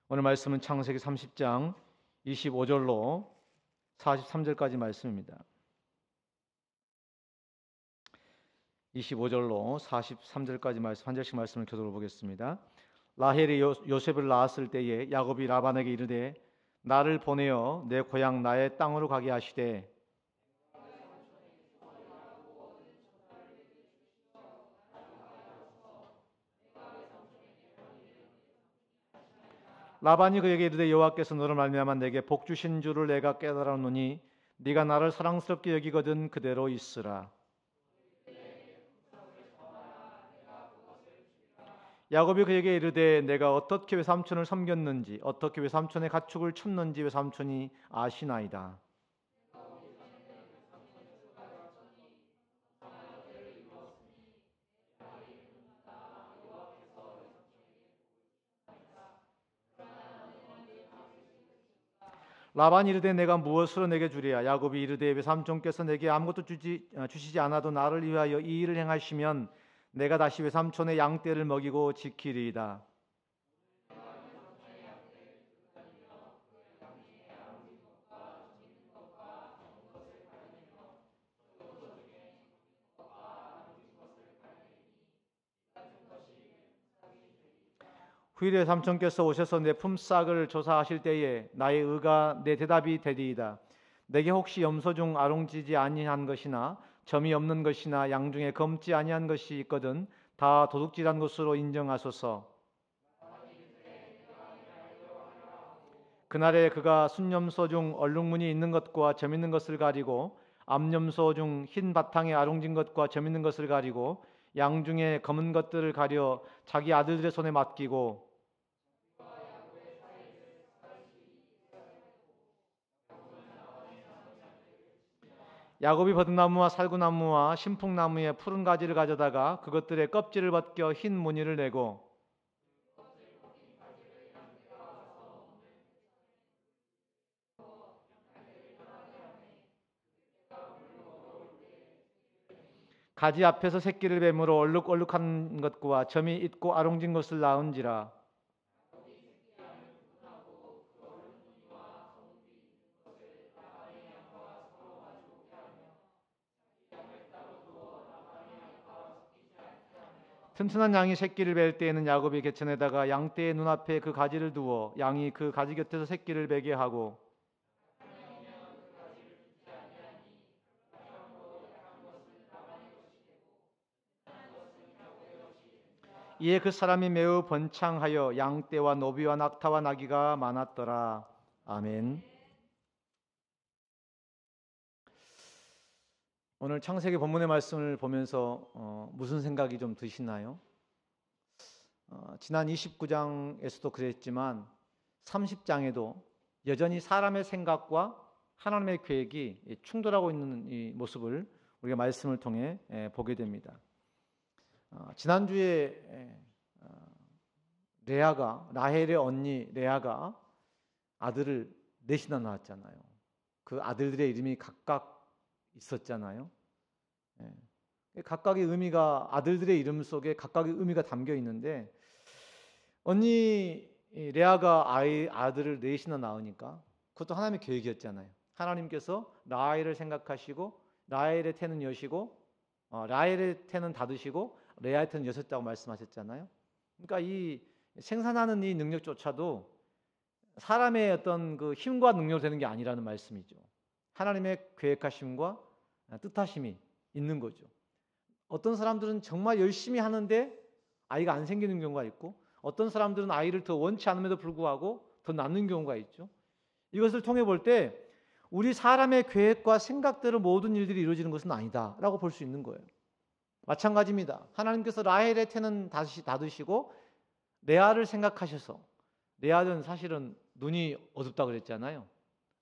오늘 말씀은 창세기 30장 25절로 43절까지 말씀입니다. 25절로 43절까지 말씀 한 절씩 말씀을 교독해 보겠습니다. 라헬이 요셉을 낳았을 때에 야곱이 라반에게 이르되 나를 보내어 내 고향 나의 땅으로 가게 하시되 라반이 그에게 이르되 여호와께서 너를 말미암아 내게 복 주신 줄을 내가 깨달았노니 네가 나를 사랑스럽게 여기거든 그대로 있으라. 야곱이 그에게 이르되 내가 어떻게 외삼촌을 섬겼는지 어떻게 외삼촌의 가축을 쳤는지 외삼촌이 아시나이다. 라반이 이르되 내가 무엇으로 내게 주리야. 야곱이 이르되 외삼촌께서 내게 아무것도 주시지 않아도 나를 위하여 이 일을 행하시면 내가 다시 외삼촌의 양떼를 먹이고 지키리이다. 후일에 삼촌께서 오셔서 내 품삯을 조사하실 때에 나의 의가 내 대답이 되리이다. 내게 혹시 염소 중 아롱지지 아니한 것이나 점이 없는 것이나 양 중에 검지 아니한 것이 있거든 다 도둑질한 것으로 인정하소서. 그날에 그가 순염소 중 얼룩무늬 있는 것과 점 있는 것을 가리고 암염소 중 흰 바탕에 아롱진 것과 점 있는 것을 가리고 양 중에 검은 것들을 가려 자기 아들들의 손에 맡기고 야곱이 버드나무와 살구나무와 신풍나무의 푸른 가지를 가져다가 그것들의 껍질을 벗겨 흰 무늬를 내고 가지 앞에서 새끼를 뱀으로 얼룩얼룩한 것과 점이 있고 아롱진 것을 낳은지라. 튼튼한 양이 새끼를 뵐 때에는 야곱이 개천에다가 양떼의 눈앞에 그 가지를 두어 양이 그 가지 곁에서 새끼를 베게 하고 이에 그 사람이 매우 번창하여 양떼와 노비와 낙타와 나귀가 많았더라. 아멘. 오늘 창세기 본문의 말씀을 보면서 무슨 생각이 좀 드시나요? 지난 29장에서도 그랬지만 30장에도 여전히 사람의 생각과 하나님의 계획이 충돌하고 있는 이 모습을 우리가 말씀을 통해 보게 됩니다. 지난주에 라헬의 언니 레아가 아들을 넷이나 낳았잖아요. 그 아들들의 이름이 각각 있었잖아요. 각각의 의미가 아들들의 이름 속에 각각의 의미가 담겨 있는데 언니 레아가 아들을 넷이나 낳으니까 그것도 하나님의 계획이었잖아요. 하나님께서 라헬을 생각하시고 라헬의 태는 여시고 라헬의 태는 닫으시고 레아의 태는 여셨다고 말씀하셨잖아요. 그러니까 이 생산하는 이 능력조차도 사람의 어떤 그 힘과 능력으로 되는 게 아니라는 말씀이죠. 하나님의 계획하심과 뜻하심이 있는 거죠. 어떤 사람들은 정말 열심히 하는데 아이가 안 생기는 경우가 있고 어떤 사람들은 아이를 더 원치 않음에도 불구하고 더 낳는 경우가 있죠. 이것을 통해 볼 때 우리 사람의 계획과 생각대로 모든 일들이 이루어지는 것은 아니다라고 볼 수 있는 거예요. 마찬가지입니다. 하나님께서 라헬의 태는 닫으시고 레아를 생각하셔서 레아는 사실은 눈이 어둡다 그랬잖아요.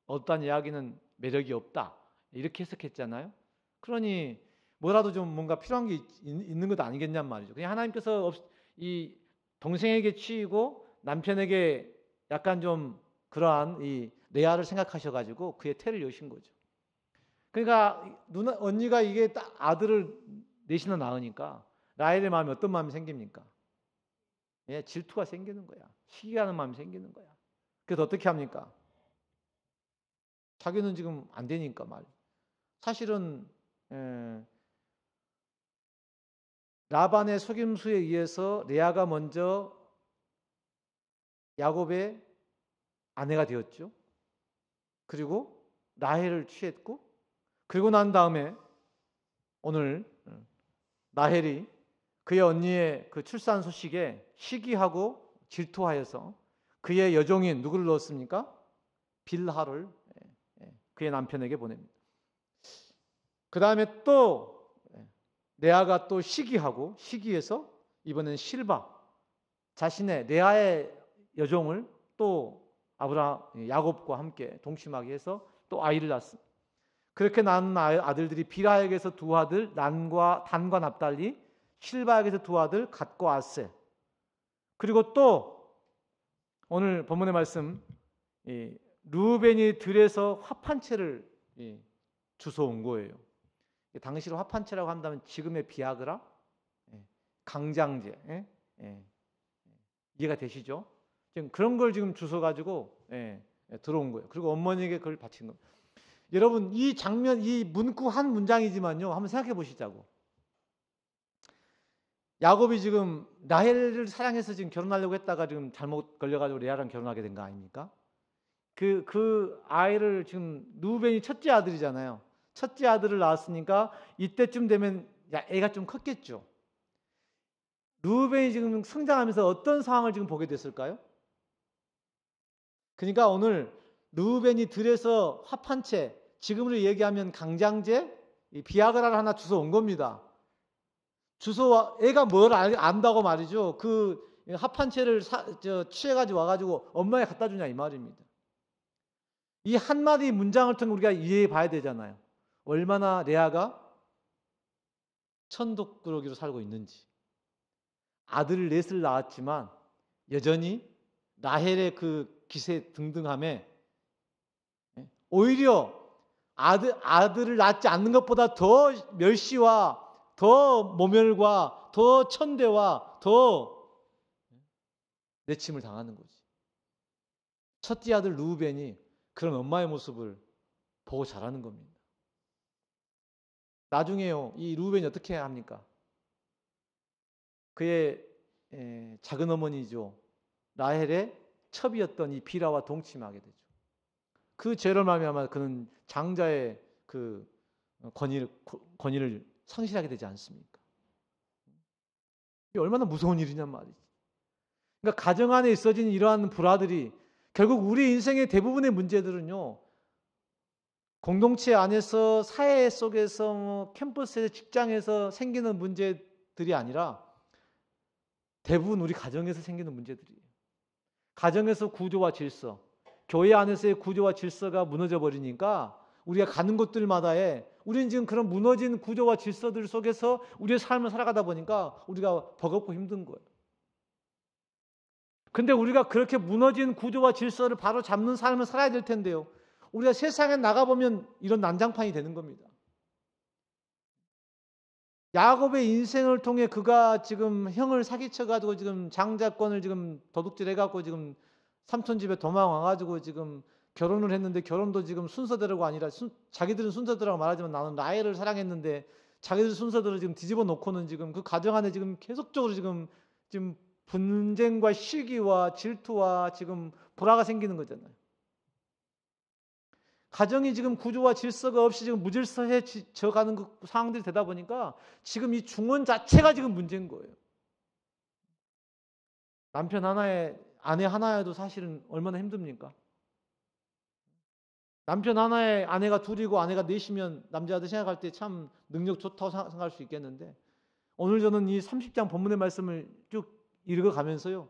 어둡다는 이야기는 매력이 없다 이렇게 해석했잖아요. 그러니 뭐라도 좀 뭔가 필요한 게 있는 것 아니겠냔 말이죠. 그냥 하나님께서 이 동생에게 치이고 남편에게 약간 좀 그러한 이 레아를 생각하셔가지고 그의 태를 여신 거죠. 그러니까 언니가 이게 딱 아들을 넷이나 낳으니까 라헬의 마음이 어떤 마음이 생깁니까? 질투가 생기는 거야. 시기하는 마음이 생기는 거야. 그래서 어떻게 합니까? 자기는 지금 안 되니까 말. 사실은 라반의 속임수에 의해서 레아가 먼저 야곱의 아내가 되었죠. 그리고 라헬을 취했고, 그리고 난 다음에 오늘 라헬이 그의 언니의 그 출산 소식에 시기하고 질투하여서 그의 여종인 누구를 넣었습니까? 빌하를 그의 남편에게 보냅니다. 그 다음에 또 레아가 또 시기해서 이번엔 실바, 자신의 레아의 여종을 또 야곱과 함께 동침하게 해서 또 아이를 낳습니다. 그렇게 낳은 아들들이 빌하에게서 두 아들 단과 납달리, 실바에게서 두 아들 갓과 아세, 그리고 또 오늘 본문의 말씀 르우벤이 들에서 화판채를 주워온 거예요. 당시로 화판채라고 한다면 지금의 비아그라, 강장제, 이해가 되시죠? 지금 그런 걸 지금 주워가지고 들어온 거예요. 그리고 어머니에게 그걸 바친 겁니다. 여러분, 이 장면, 이 문구 한 문장이지만요, 한번 생각해 보시자고. 야곱이 지금 라헬을 사랑해서 지금 결혼하려고 했다가 지금 잘못 걸려가지고 레아랑 결혼하게 된 거 아닙니까? 그 아이를 지금 르우벤이 첫째 아들이잖아요. 첫째 아들을 낳았으니까 이때쯤 되면 애가 좀 컸겠죠. 르우벤이 지금 성장하면서 어떤 상황을 지금 보게 됐을까요? 그러니까 오늘 르우벤이 들에서 화판채, 지금으로 얘기하면 강장제, 비아그라를 하나 주워온 겁니다. 애가 뭘 안다고 말이죠. 그 합판체를 취해가지고 와가지고 엄마에 갖다 주냐 이 말입니다. 이 한마디 문장을 통해 우리가 이해해 봐야 되잖아요. 얼마나 레아가 천독꾸러기로 살고 있는지. 아들을 넷을 낳았지만 여전히 라헬의 그 기세 등등함에 오히려 아들을 낳지 않는 것보다 더 멸시와 더 모멸과 더 천대와 더 내침을 당하는 거지. 첫째 아들 르우벤이 그런 엄마의 모습을 보고 자라는 겁니다. 나중에요, 이 르우벤이 어떻게 합니까? 그의 작은 어머니죠, 라헬의 첩이었던 이 비라와 동침하게 되죠. 그 죄를 말미암아 그는 장자의 그 권위를 상실하게 되지 않습니까? 이게 얼마나 무서운 일이냔 말이지. 그러니까 가정 안에 있어진 이러한 불화들이 결국 우리 인생의 대부분의 문제들은요, 공동체 안에서, 사회 속에서, 캠퍼스에서, 직장에서 생기는 문제들이 아니라 대부분 우리 가정에서 생기는 문제들이에요. 가정에서 구조와 질서, 교회 안에서의 구조와 질서가 무너져 버리니까 우리가 가는 곳들마다에 우리는 지금 그런 무너진 구조와 질서들 속에서 우리의 삶을 살아가다 보니까 우리가 버겁고 힘든 거예요. 근데 우리가 그렇게 무너진 구조와 질서를 바로 잡는 삶을 살아야 될 텐데요, 우리가 세상에 나가보면 이런 난장판이 되는 겁니다. 야곱의 인생을 통해 그가 지금 형을 사기쳐가지고 지금 장자권을 지금 도둑질해갖고 지금 삼촌 집에 도망와가지고 지금 결혼을 했는데, 결혼도 지금 순서대로가 아니라 자기들은 순서대로라고 말하지만 나는 라헬을 사랑했는데 자기들 순서대로 지금 뒤집어 놓고는 지금 그 가정 안에 지금 계속적으로 지금 분쟁과 시기와 질투와 지금 불화가 생기는 거잖아요. 가정이 지금 구조와 질서가 없이 지금 무질서해져 가는 그 상황들이 되다 보니까 지금 이 중원 자체가 지금 문제인 거예요. 남편 하나에 아내 하나여도 사실은 얼마나 힘듭니까? 남편 하나에 아내가 둘이고 아내가 넷이면 남자들 생각할 때 참 능력 좋다고 생각할 수 있겠는데, 오늘 저는 이 30장 본문의 말씀을 쭉 읽어가면서요,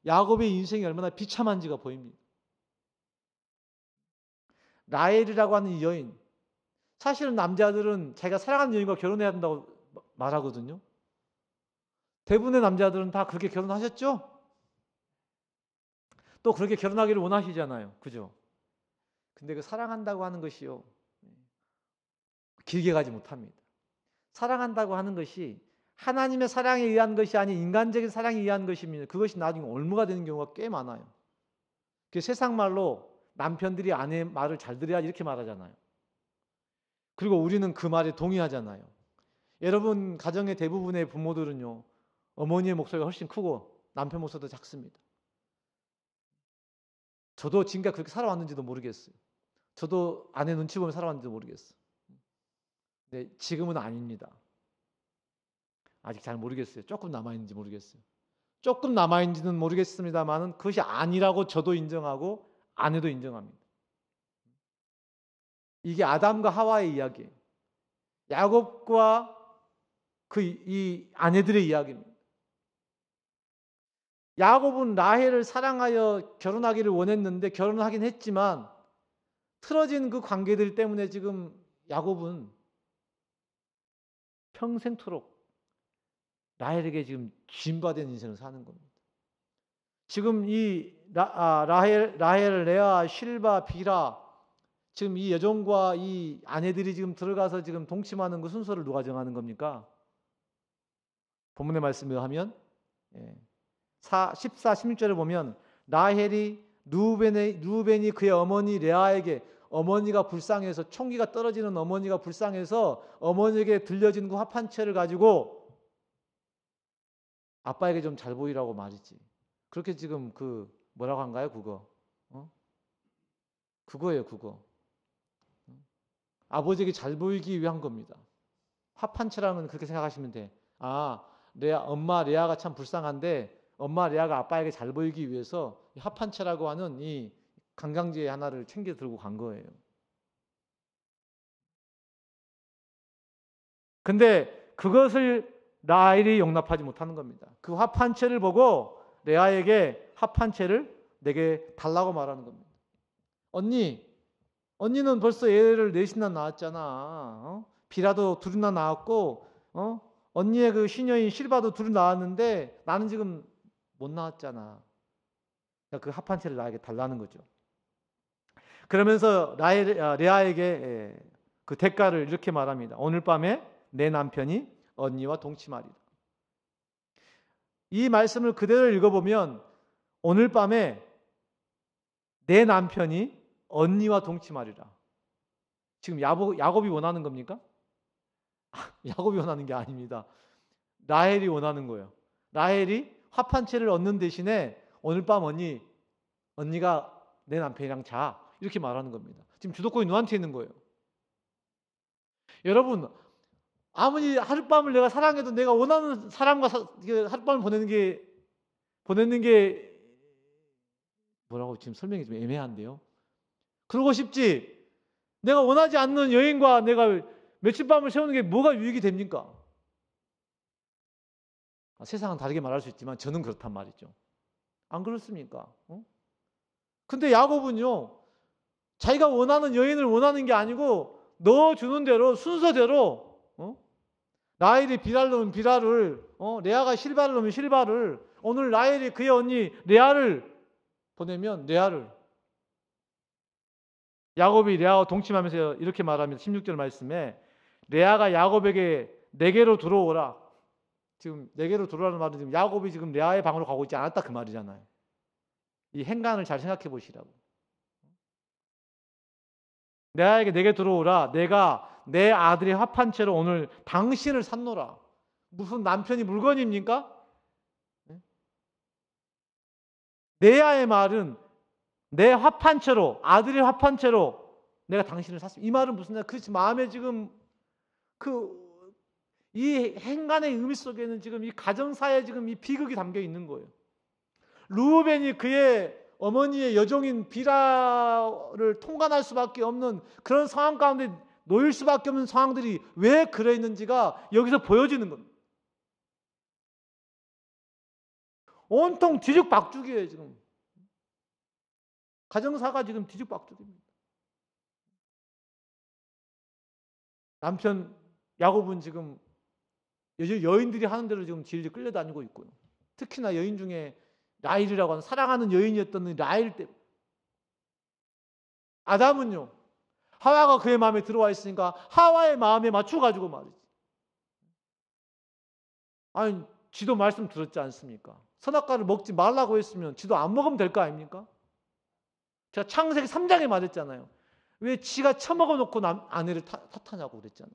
야곱의 인생이 얼마나 비참한지가 보입니다. 라헬이라고 하는 이 여인, 사실은 남자들은 자기가 사랑하는 여인과 결혼해야 한다고 말하거든요. 대부분의 남자들은 다 그렇게 결혼하셨죠? 또 그렇게 결혼하기를 원하시잖아요. 그죠? 근데 그 사랑한다고 하는 것이요, 길게 가지 못합니다. 사랑한다고 하는 것이 하나님의 사랑에 의한 것이 아닌 인간적인 사랑에 의한 것이면 그것이 나중에 올무가 되는 경우가 꽤 많아요. 그 세상 말로 남편들이 아내 말을 잘 들어야 이렇게 말하잖아요. 그리고 우리는 그 말에 동의하잖아요. 여러분 가정의 대부분의 부모들은요, 어머니의 목소리가 훨씬 크고 남편 목소리도 작습니다. 저도 지금까지 그렇게 살아왔는지도 모르겠어요. 저도 아내 눈치 보면 살아왔는지도 모르겠어요. 근데 지금은 아닙니다. 아직 잘 모르겠어요. 조금 남아있는지 모르겠어요. 조금 남아있는지는 모르겠습니다만은 그것이 아니라고 저도 인정하고 아내도 인정합니다. 이게 아담과 하와의 이야기예요. 야곱과 이 아내들의 이야기입니다. 야곱은 라헬을 사랑하여 결혼하기를 원했는데 결혼을 하긴 했지만 틀어진 그 관계들 때문에 지금 야곱은 평생토록 라헬에게 지금 쥐인받은 인생을 사는 겁니다. 지금 이 라헬, 레아, 실바, 비라 지금 이 여종과 이 아내들이 지금 들어가서 지금 동침하는 그 순서를 누가 정하는 겁니까? 본문의 말씀을 하면 14, 16절을 보면 라헬이 루벤이 그의 어머니 레아에게 어머니가 불쌍해서 총기가 떨어지는 어머니가 불쌍해서 어머니에게 들려진 그 화판채를 가지고 아빠에게 좀 잘 보이라고 말이지. 그렇게 지금 그 뭐라고 한가요? 그거. 그거예요, 그거. 아버지에게 잘 보이기 위한 겁니다. 화판채라는 그렇게 생각하시면 돼. 엄마 레아가 참 불쌍한데 엄마 레아가 아빠에게 잘 보이기 위해서 화판채라고 하는 이 관광지에 하나를 챙겨 들고 간 거예요. 근데 그것을 라헬이 용납하지 못하는 겁니다. 그 화판채를 보고 레아에게 화판채를 내게 달라고 말하는 겁니다. 언니는 벌써 애를 넷이나 낳았잖아. 비라도 둘이나 낳았고, 언니의 그 시녀인 실바도 둘이 낳았는데 나는 지금 못 낳았잖아. 그 합한채를 나에게 달라는 거죠. 그러면서 레아에게 그 대가를 이렇게 말합니다. 오늘 밤에 내 남편이 언니와 동침하리라. 이 말씀을 그대로 읽어보면 오늘 밤에 내 남편이 언니와 동침하리라. 지금 야곱이 원하는 겁니까? 야곱이 원하는 게 아닙니다. 라헬이 원하는 거예요. 라헬이 화판채를 얻는 대신에 오늘 밤 언니가 내 남편이랑 자. 이렇게 말하는 겁니다. 지금 주도권이 누구한테 있는 거예요? 여러분, 아무리 하룻밤을 내가 사랑해도 내가 원하는 사람과 하룻밤을 보내는 게 뭐라고 지금 설명이 좀 애매한데요. 그러고 싶지. 내가 원하지 않는 여인과 내가 며칠 밤을 세우는 게 뭐가 유익이 됩니까? 세상은 다르게 말할 수 있지만 저는 그렇단 말이죠. 안 그렇습니까? 근데 야곱은요, 자기가 원하는 여인을 원하는 게 아니고 넣어주는 대로 순서대로 라헬이 비라를 넣으면 비라를, 레아가 실바를 넣으면 실바를, 오늘 라헬이 그의 언니 레아를 보내면 레아를. 야곱이 레아와 동침하면서 이렇게 말합니다. 16절 말씀에 레아가 야곱에게 내게로 들어오라. 지금 내게로 들어오라는 말은 지금 야곱이 지금 레아의 방으로 가고 있지 않았다 그 말이잖아요. 이 행간을 잘 생각해 보시라고. 레아에게 내게 들어오라. 내가 내 아들의 화판채로 오늘 당신을 샀노라. 무슨 남편이 물건입니까? 레아의 말은 내 화판채로, 아들의 화판채로 내가 당신을 샀습니다. 이 말은 무슨 그 마음에 지금 이 행간의 의미 속에는 지금 이 가정사에 지금 이 비극이 담겨 있는 거예요. 르우벤이 그의 어머니의 여종인 비라를 통관할 수밖에 없는 그런 상황 가운데 놓일 수밖에 없는 상황들이 왜 그래 있는지가 여기서 보여지는 겁니다. 온통 뒤죽박죽이에요 지금. 가정사가 지금 뒤죽박죽입니다. 남편 야곱은 지금 여인들이 하는 대로 지금 질질 끌려다니고 있고요. 특히나 여인 중에 라헬이라고 하는 사랑하는 여인이었던 라헬 때문에. 아담은요, 하와가 그의 마음에 들어와 있으니까 하와의 마음에 맞춰가지고 말이지. 아니, 지도 말씀 들었지 않습니까? 선악과를 먹지 말라고 했으면 지도 안 먹으면 될 거 아닙니까? 제가 창세기 3장에 말했잖아요. 왜 지가 처먹어 놓고 아내를 탓하냐고 그랬잖아요.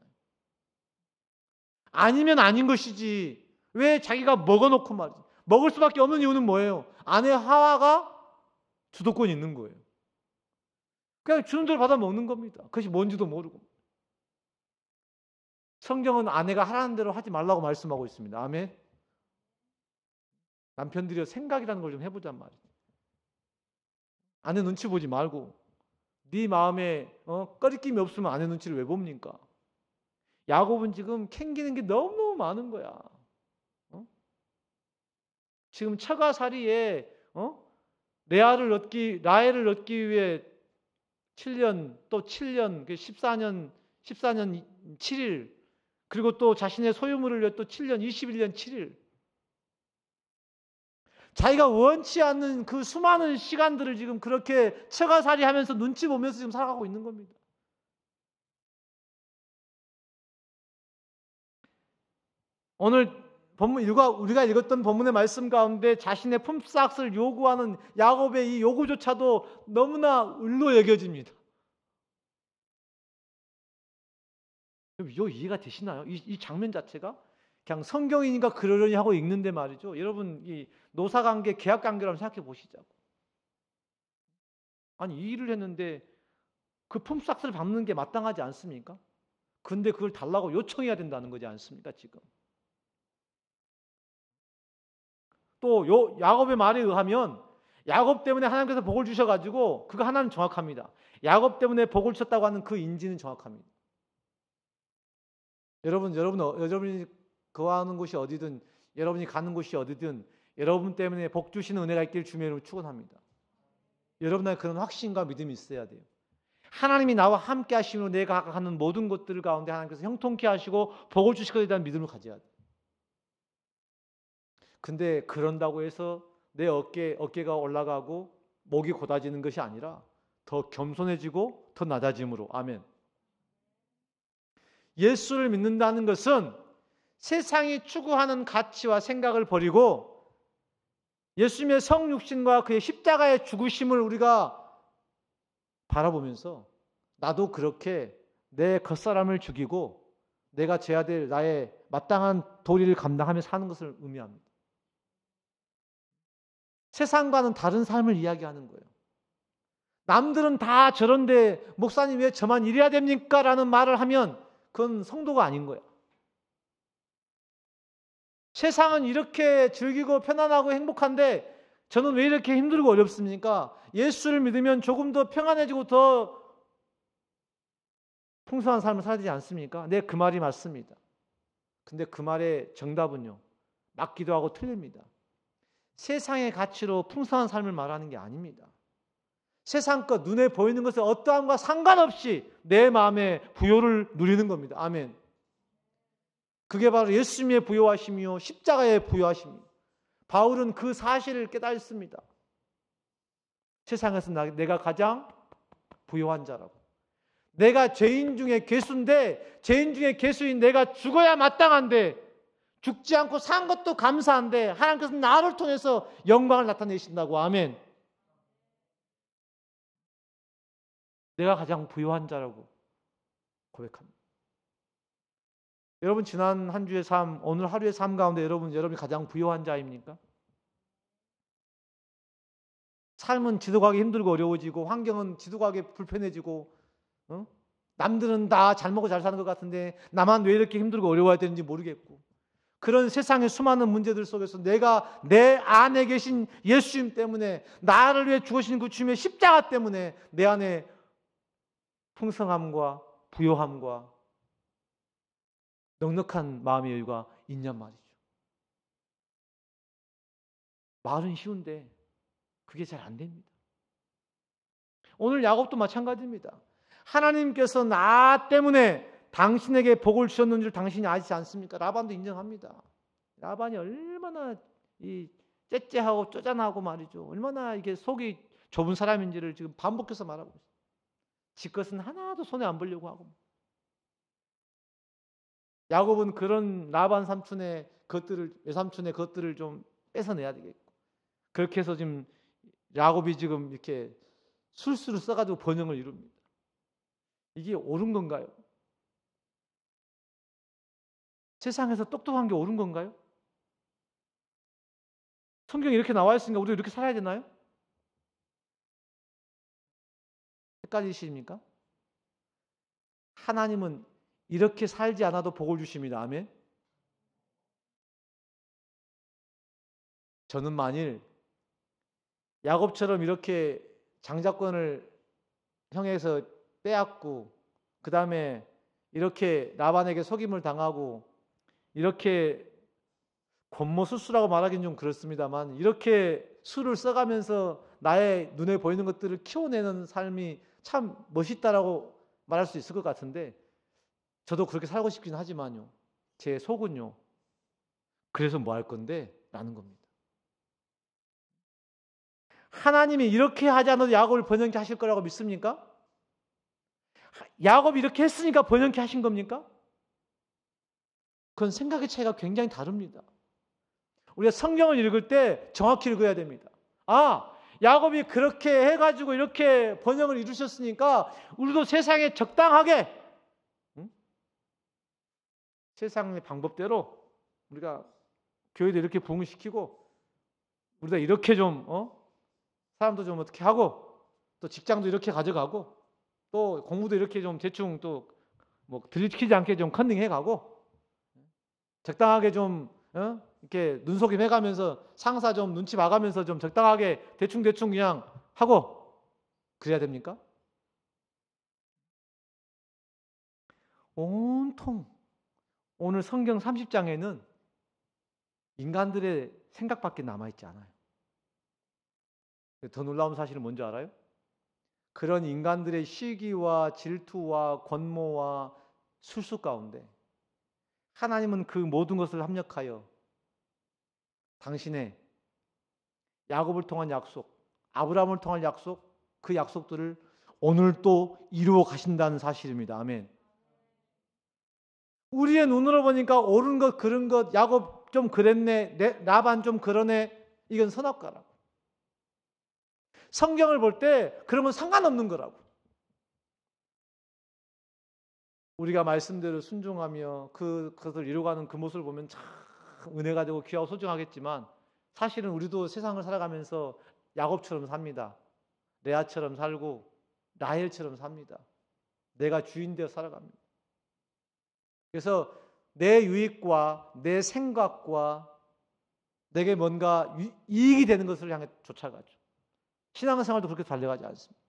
아니면 아닌 것이지 왜 자기가 먹어놓고 말이지. 먹을 수밖에 없는 이유는 뭐예요? 아내 하와가 주도권이 있는 거예요. 그냥 주는 대로 받아 먹는 겁니다. 그것이 뭔지도 모르고. 성경은 아내가 하라는 대로 하지 말라고 말씀하고 있습니다. 아멘. 남편들이 생각이라는 걸 좀 해보잔 말이에요. 아내 눈치 보지 말고 네 마음에 꺼리낌이 없으면 아내 눈치를 왜 봅니까? 야곱은 지금 캥기는 게 너무너무 많은 거야. 지금 처가살이에 라헬을 얻기 위해 7년 또 7년 14년 7일 그리고 또 자신의 소유물을 위해 또 7년 21년 7일 자기가 원치 않는 그 수많은 시간들을 지금 그렇게 처가살이 하면서 눈치 보면서 지금 살아가고 있는 겁니다. 오늘 우리가 읽었던 본문의 말씀 가운데 자신의 품삯을 요구하는 야곱의 이 요구조차도 너무나 을로 여겨집니다. 요 이해가 되시나요? 이 장면 자체가 그냥 성경이니까 그러려니 하고 읽는데 말이죠. 여러분 이 노사관계, 계약관계를 한번 생각해 보시자고. 아니 이 일을 했는데 그 품삯을 받는 게 마땅하지 않습니까? 근데 그걸 달라고 요청해야 된다는 거지 않습니까 지금? 또 야곱의 말에 의하면 야곱 때문에 하나님께서 복을 주셔가지고 그거 하나는 정확합니다. 야곱 때문에 복을 주셨다고 하는 그 인지는 정확합니다. 여러분이 거하는 곳이 어디든 여러분이 가는 곳이 어디든 여러분 때문에 복 주시는 은혜가 있길 주님의 이름으로 축원합니다. 여러분의 그런 확신과 믿음이 있어야 돼요. 하나님이 나와 함께 하시므로 내가 하는 모든 것들 가운데 하나님께서 형통케 하시고 복을 주실 것에 대한 믿음을 가져야 돼요. 근데 그런다고 해서 내 어깨가 올라가고 목이 곧아지는 것이 아니라 더 겸손해지고 더 낮아짐으로. 아멘. 예수를 믿는다는 것은 세상이 추구하는 가치와 생각을 버리고 예수님의 성육신과 그의 십자가의 죽으심을 우리가 바라보면서 나도 그렇게 내 겉사람을 죽이고 내가 져야 될 나의 마땅한 도리를 감당하며 사는 것을 의미합니다. 세상과는 다른 삶을 이야기하는 거예요. 남들은 다 저런데 목사님 왜 저만 이래야 됩니까? 라는 말을 하면 그건 성도가 아닌 거야. 세상은 이렇게 즐기고 편안하고 행복한데 저는 왜 이렇게 힘들고 어렵습니까? 예수를 믿으면 조금 더 평안해지고 더 풍성한 삶을 살아야 되지 않습니까? 네, 그 말이 맞습니다. 근데 그 말의 정답은요, 맞기도 하고 틀립니다. 세상의 가치로 풍성한 삶을 말하는 게 아닙니다. 세상 것, 눈에 보이는 것에 어떠함과 상관없이 내 마음의 부요를 누리는 겁니다. 아멘. 그게 바로 예수님의 부요하심이요 십자가의 부요하심입니다. 바울은 그 사실을 깨닫습니다. 세상에서 내가 가장 부요한 자라고. 내가 죄인 중에 괴수인데 죄인 중에 괴수인 내가 죽어야 마땅한데 죽지 않고 산 것도 감사한데 하나님께서 나를 통해서 영광을 나타내신다고. 아멘. 내가 가장 부요한 자라고 고백합니다. 여러분 지난 한 주의 삶, 오늘 하루의 삶 가운데 여러분이 가장 부요한 자입니까? 삶은 지독하게 힘들고 어려워지고 환경은 지독하게 불편해지고 남들은 다 잘 먹고 잘 사는 것 같은데 나만 왜 이렇게 힘들고 어려워야 되는지 모르겠고 그런 세상의 수많은 문제들 속에서 내가 내 안에 계신 예수님 때문에 나를 위해 죽으신 그 주님의 십자가 때문에 내 안에 풍성함과 부요함과 넉넉한 마음의 여유가 있냔 말이죠. 말은 쉬운데 그게 잘 안 됩니다. 오늘 야곱도 마찬가지입니다. 하나님께서 나 때문에 당신에게 복을 주셨는 줄 당신이 아시지 않습니까? 라반도 인정합니다. 라반이 얼마나 째째하고 쪼잔하고 말이죠. 얼마나 이게 속이 좁은 사람인지를 지금 반복해서 말하고 있어요. 지 것은 하나도 손에 안 보려고 하고. 야곱은 그런 라반 삼촌의 것들을, 외삼촌의 것들을 좀 뺏어내야 되겠고. 그렇게 해서 지금 야곱이 지금 이렇게 술수를 써가지고 번영을 이룹니다. 이게 옳은 건가요? 세상에서 똑똑한 게 옳은 건가요? 성경에 이렇게 나와 있으니까 우리가 이렇게 살아야 되나요? 헷갈리십니까? 하나님은 이렇게 살지 않아도 복을 주십니다. 아멘. 저는 만일 야곱처럼 이렇게 장자권을 형에서 빼앗고 그 다음에 이렇게 라반에게 속임을 당하고 이렇게 권모술수라고 말하기는 좀 그렇습니다만 이렇게 수를 써가면서 나의 눈에 보이는 것들을 키워내는 삶이 참 멋있다라고 말할 수 있을 것 같은데 저도 그렇게 살고 싶긴 하지만요. 제 속은요. 그래서 뭐 할 건데? 라는 겁니다. 하나님이 이렇게 하지 않아도 야곱을 번영케 하실 거라고 믿습니까? 야곱이 이렇게 했으니까 번영케 하신 겁니까? 그건 생각의 차이가 굉장히 다릅니다. 우리가 성경을 읽을 때 정확히 읽어야 됩니다. 아, 야곱이 그렇게 해가지고 이렇게 번영을 이루셨으니까 우리도 세상에 적당하게 세상의 방법대로 우리가 교회도 이렇게 부흥시키고 우리가 이렇게 좀 사람도 좀 어떻게 하고 또 직장도 이렇게 가져가고 또 공부도 이렇게 좀 대충 또 뭐 들이키지 않게 좀 컨닝해가고 적당하게 좀 이렇게 눈속임 해가면서 상사 좀 눈치 봐가면서 좀 적당하게 대충 그냥 하고 그래야 됩니까? 온통 오늘 성경 30장에는 인간들의 생각밖에 남아있지 않아요. 더 놀라운 사실은 뭔지 알아요? 그런 인간들의 시기와 질투와 권모와 술수 가운데 하나님은 그 모든 것을 합력하여 당신의 야곱을 통한 약속, 아브라함을 통한 약속, 그 약속들을 오늘 또 이루어 가신다는 사실입니다. 아멘. 우리의 눈으로 보니까 옳은 것, 그른 것, 야곱 좀 그랬네, 라반 좀 그러네, 이건 선악과라고. 성경을 볼 때 그러면 상관없는 거라고. 우리가 말씀대로 순종하며 그것을 이루어가는 그 모습을 보면 참 은혜가 되고 귀하고 소중하겠지만 사실은 우리도 세상을 살아가면서 야곱처럼 삽니다. 레아처럼 살고 라헬처럼 삽니다. 내가 주인 되어 살아갑니다. 그래서 내 유익과 내 생각과 내게 뭔가 이익이 되는 것을 향해 쫓아가죠. 신앙생활도 그렇게 달려가지 않습니다.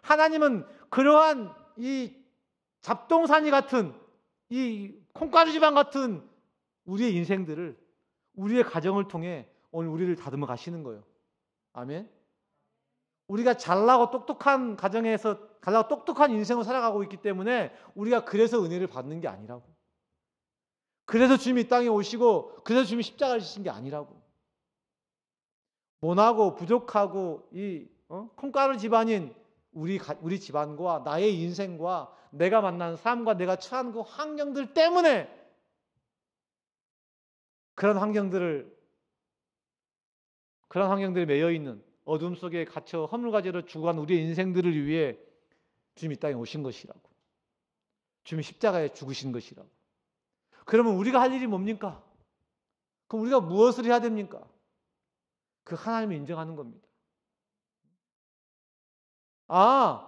하나님은 그러한 이 잡동사니 같은 이 콩가루 지방 같은 우리의 인생들을 우리의 가정을 통해 오늘 우리를 다듬어 가시는 거예요. 아멘. 우리가 잘나고 똑똑한 가정에서 잘나고 똑똑한 인생을 살아가고 있기 때문에 우리가 그래서 은혜를 받는 게 아니라고. 그래서 주님이 이 땅에 오시고 그래서 주님이 십자가를 지신 게 아니라고. 모나고 부족하고 이 콩가루 집안인 우리 집안과 나의 인생과 내가 만난 사람과 내가 처한 그 환경들 때문에 그런 환경들에 매여 있는 어둠 속에 갇혀 허물과제로 죽어간 우리의 인생들을 위해 주님이 이 땅에 오신 것이라고. 주님이 십자가에 죽으신 것이라고. 그러면 우리가 할 일이 뭡니까? 그럼 우리가 무엇을 해야 됩니까? 그 하나님을 인정하는 겁니다. 아,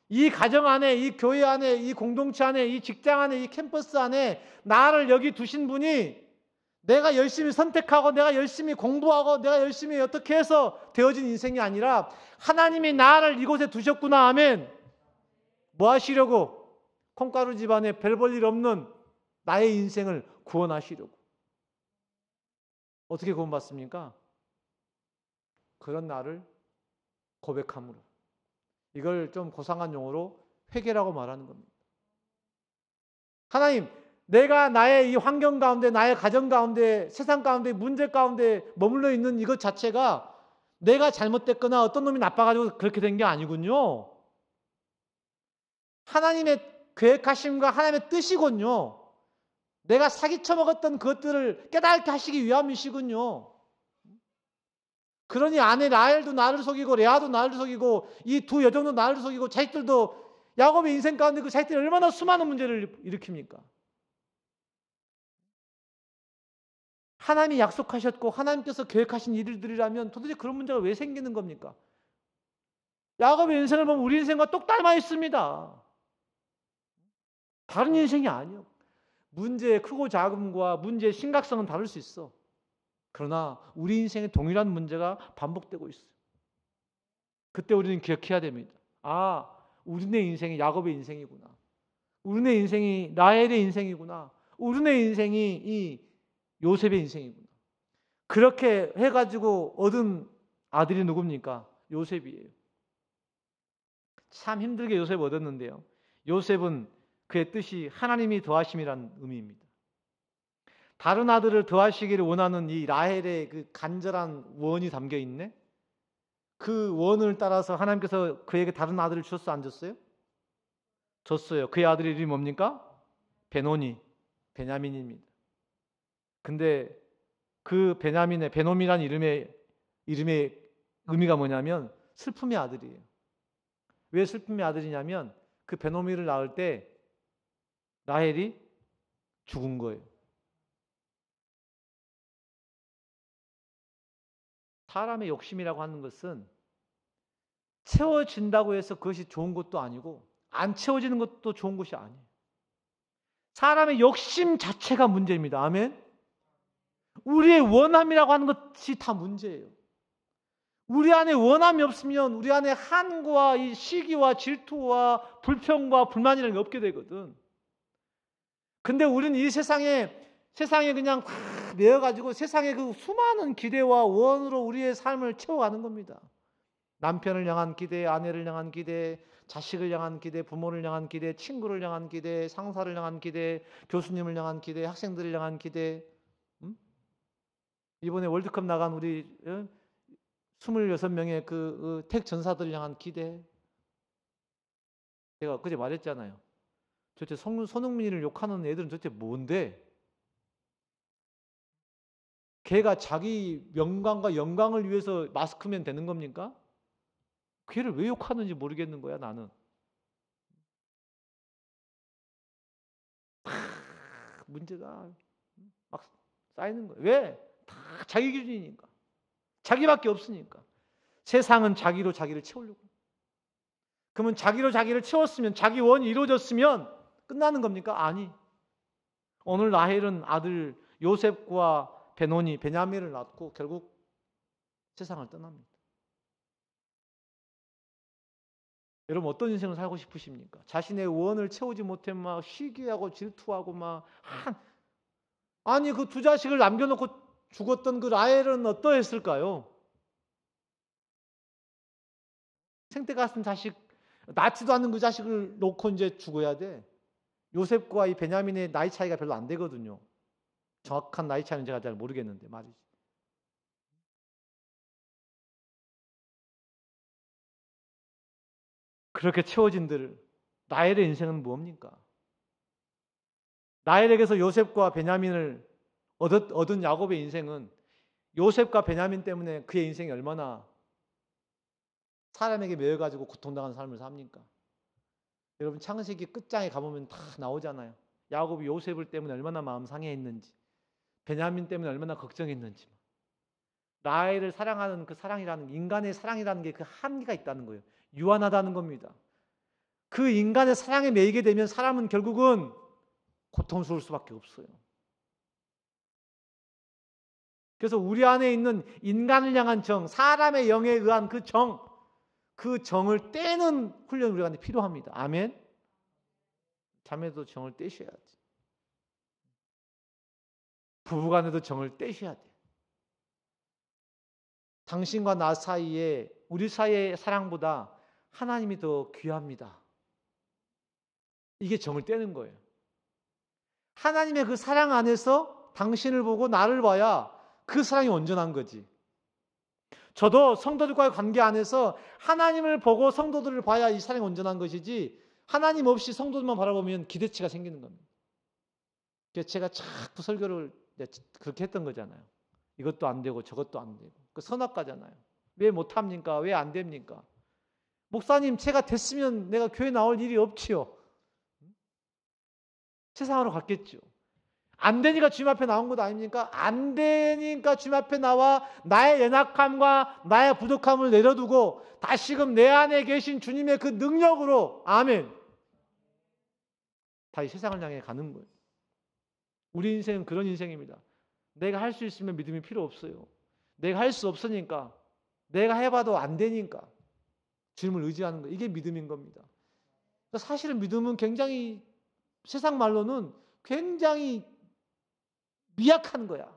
이 가정 안에, 이 교회 안에, 이 공동체 안에, 이 직장 안에, 이 캠퍼스 안에 나를 여기 두신 분이 내가 열심히 선택하고 내가 열심히 공부하고 내가 열심히 어떻게 해서 되어진 인생이 아니라 하나님이 나를 이곳에 두셨구나. 아멘. 뭐 하시려고? 콩가루 집안에 별 볼 일 없는 나의 인생을 구원하시려고. 어떻게 구원받습니까? 그런 나를 고백함으로. 이걸 좀 고상한 용어로 회개라고 말하는 겁니다. 하나님, 내가 나의 이 환경 가운데, 나의 가정 가운데, 세상 가운데, 문제 가운데 머물러 있는 이것 자체가 내가 잘못됐거나 어떤 놈이 나빠가지고 그렇게 된 게 아니군요. 하나님의 계획하심과 하나님의 뜻이군요. 내가 사기쳐 먹었던 그것들을 깨닫게 하시기 위함이시군요. 그러니 아내 라헬도 나를 속이고 레아도 나를 속이고 이 두 여종도 나를 속이고 자식들도 야곱의 인생 가운데 그 자식들이 얼마나 수많은 문제를 일으킵니까? 하나님이 약속하셨고 하나님께서 계획하신 일들이라면 도대체 그런 문제가 왜 생기는 겁니까? 야곱의 인생을 보면 우리 인생과 똑 닮아 있습니다. 다른 인생이 아니요. 문제의 크고 작음과 문제의 심각성은 다를 수 있어. 그러나 우리 인생에 동일한 문제가 반복되고 있어요. 그때 우리는 기억해야 됩니다. 아, 우리네 인생이 야곱의 인생이구나. 우리네 인생이 라헬의 인생이구나. 우리네 인생이 이 요셉의 인생이구나. 그렇게 해가지고 얻은 아들이 누굽니까? 요셉이에요. 참 힘들게 요셉 얻었는데요. 요셉은 그의 뜻이 하나님이 더하심이라는 의미입니다. 다른 아들을 더하시기를 원하는 이 라헬의 그 간절한 원이 담겨 있네. 그 원을 따라서 하나님께서 그에게 다른 아들을 주셨어, 안 줬어요? 줬어요. 그의 아들 이름이 뭡니까? 베노니, 베냐민입니다. 근데 그 베노미라는 이름의 의미가 뭐냐면 슬픔의 아들이에요. 왜 슬픔의 아들이냐면 그 베노미를 낳을 때 라헬이 죽은 거예요. 사람의 욕심이라고 하는 것은 채워진다고 해서 그것이 좋은 것도 아니고 안 채워지는 것도 좋은 것이 아니에요. 사람의 욕심 자체가 문제입니다. 아멘. 우리의 원함이라고 하는 것이 다 문제예요. 우리 안에 원함이 없으면 우리 안에 한과 이 시기와 질투와 불평과 불만이라는 게 없게 되거든. 근데 우리는 이 세상에 그냥 확 내어가지고 세상의 그 수많은 기대와 원으로 우리의 삶을 채워가는 겁니다. 남편을 향한 기대, 아내를 향한 기대, 자식을 향한 기대, 부모를 향한 기대, 친구를 향한 기대, 상사를 향한 기대, 교수님을 향한 기대, 학생들을 향한 기대. 이번에 월드컵 나간 우리 26명의 그 택 전사들을 향한 기대. 제가 그제 말했잖아요. 도대체 손흥민을 욕하는 애들은 도대체 뭔데? 걔가 자기 명광과 영광을 위해서 마스크면 되는 겁니까? 걔를 왜 욕하는지 모르겠는 거야, 나는. 문제가 막 쌓이는 거예요. 왜? 다 자기 기준이니까. 자기밖에 없으니까. 세상은 자기로 자기를 채우려고. 그러면 자기로 자기를 채웠으면, 자기 원이 이루어졌으면 끝나는 겁니까? 아니. 오늘 라헬은 아들 요셉과 베냐민을 낳고 결국 세상을 떠납니다. 여러분 어떤 인생을 살고 싶으십니까? 자신의 원을 채우지 못해 막 시기하고 질투하고 막 아니 그 두 자식을 남겨놓고 죽었던 그 라헬은 어떠했을까요? 생태 같은 자식, 낳지도 않는 그 자식을 놓고 이제 죽어야 돼. 요셉과 이 베냐민의 나이 차이가 별로 안 되거든요. 정확한 나이 차이는 제가 잘 모르겠는데 말이지. 그렇게 채워진들 라헬의 인생은 뭡니까? 라헬에게서 요셉과 베냐민을 얻은 야곱의 인생은 요셉과 베냐민 때문에 그의 인생이 얼마나 사람에게 매여가지고 고통당하는 삶을 삽니까? 여러분 창세기 끝장에 가보면 다 나오잖아요. 야곱이 요셉을 때문에 얼마나 마음 상해했는지, 베냐민 때문에 얼마나 걱정했는지. 라헬을 사랑하는 그 사랑이라는, 인간의 사랑이라는 게 그 한계가 있다는 거예요. 유한하다는 겁니다. 그 인간의 사랑에 매이게 되면 사람은 결국은 고통스러울 수밖에 없어요. 그래서 우리 안에 있는 인간을 향한 정, 사람의 영에 의한 그 정을 떼는 훈련이 우리한테 필요합니다. 아멘. 자매도 정을 떼셔야지. 부부간에도 정을 떼셔야 돼. 당신과 나 사이에, 우리 사이의 사랑보다 하나님이 더 귀합니다. 이게 정을 떼는 거예요. 하나님의 그 사랑 안에서 당신을 보고 나를 봐야 그 사랑이 온전한 거지. 저도 성도들과의 관계 안에서 하나님을 보고 성도들을 봐야 이 사랑이 온전한 것이지, 하나님 없이 성도들만 바라보면 기대치가 생기는 겁니다. 그래서 제가 자꾸 설교를 그렇게 했던 거잖아요. 이것도 안 되고 저것도 안 되고. 그 선악과잖아요. 왜 못합니까? 왜 안 됩니까? 목사님, 제가 됐으면 내가 교회 나올 일이 없지요. 세상으로 갔겠죠. 안 되니까 주님 앞에 나온 것 아닙니까? 안 되니까 주님 앞에 나와 나의 연약함과 나의 부족함을 내려두고 다시금 내 안에 계신 주님의 그 능력으로, 아멘, 다시 세상을 향해 가는 거예요. 우리 인생은 그런 인생입니다. 내가 할 수 있으면 믿음이 필요 없어요. 내가 할 수 없으니까, 내가 해봐도 안 되니까 주님을 의지하는 거예요. 이게 믿음인 겁니다. 사실은 믿음은 굉장히, 세상 말로는 굉장히 미약한 거야.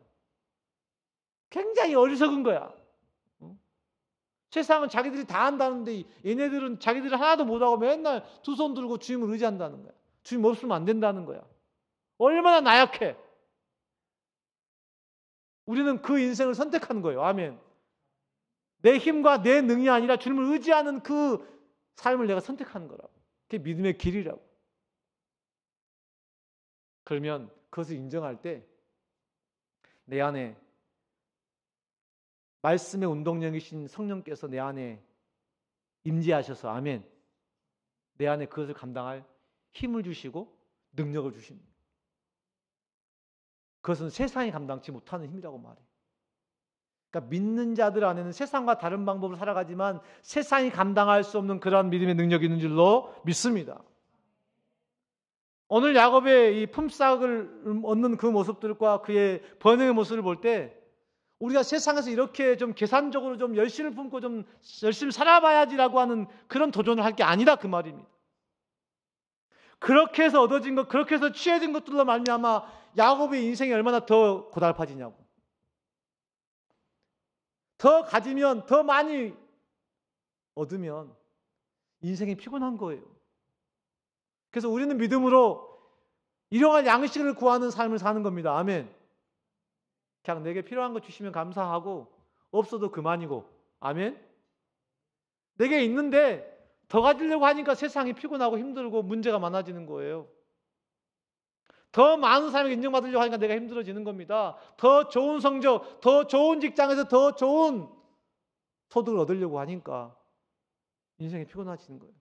굉장히 어리석은 거야. 세상은 자기들이 다 한다는데 얘네들은 자기들이 하나도 못하고 맨날 두 손 들고 주님을 의지한다는 거야. 주님 없으면 안 된다는 거야. 얼마나 나약해. 우리는 그 인생을 선택한 거예요. 아멘. 내 힘과 내 능이 아니라 주님을 의지하는 그 삶을 내가 선택하는 거라고. 그게 믿음의 길이라고. 그러면 그것을 인정할 때 내 안에 말씀의 운동력이신 성령께서 내 안에 임재하셔서, 아멘, 내 안에 그것을 감당할 힘을 주시고 능력을 주십니다. 그것은 세상이 감당치 못하는 힘이라고 말해요. 그러니까 믿는 자들 안에는 세상과 다른 방법으로 살아가지만 세상이 감당할 수 없는 그러한 믿음의 능력이 있는 줄로 믿습니다. 오늘 야곱의 이 품삯을 얻는 그 모습들과 그의 번영의 모습을 볼 때 우리가 세상에서 이렇게 좀 계산적으로 좀 열심을 품고 좀 열심히 살아봐야지라고 하는 그런 도전을 할 게 아니라 그 말입니다. 그렇게 해서 얻어진 것, 그렇게 해서 취해진 것들로 말미암아 야곱의 인생이 얼마나 더 고달파지냐고. 더 가지면, 더 많이 얻으면 인생이 피곤한 거예요. 그래서 우리는 믿음으로 일용할 양식을 구하는 삶을 사는 겁니다. 아멘. 그냥 내게 필요한 거 주시면 감사하고 없어도 그만이고, 아멘. 내게 있는데 더 가지려고 하니까 세상이 피곤하고 힘들고 문제가 많아지는 거예요. 더 많은 사람에게 인정받으려고 하니까 내가 힘들어지는 겁니다. 더 좋은 성적, 더 좋은 직장에서 더 좋은 소득을 얻으려고 하니까 인생이 피곤해지는 거예요.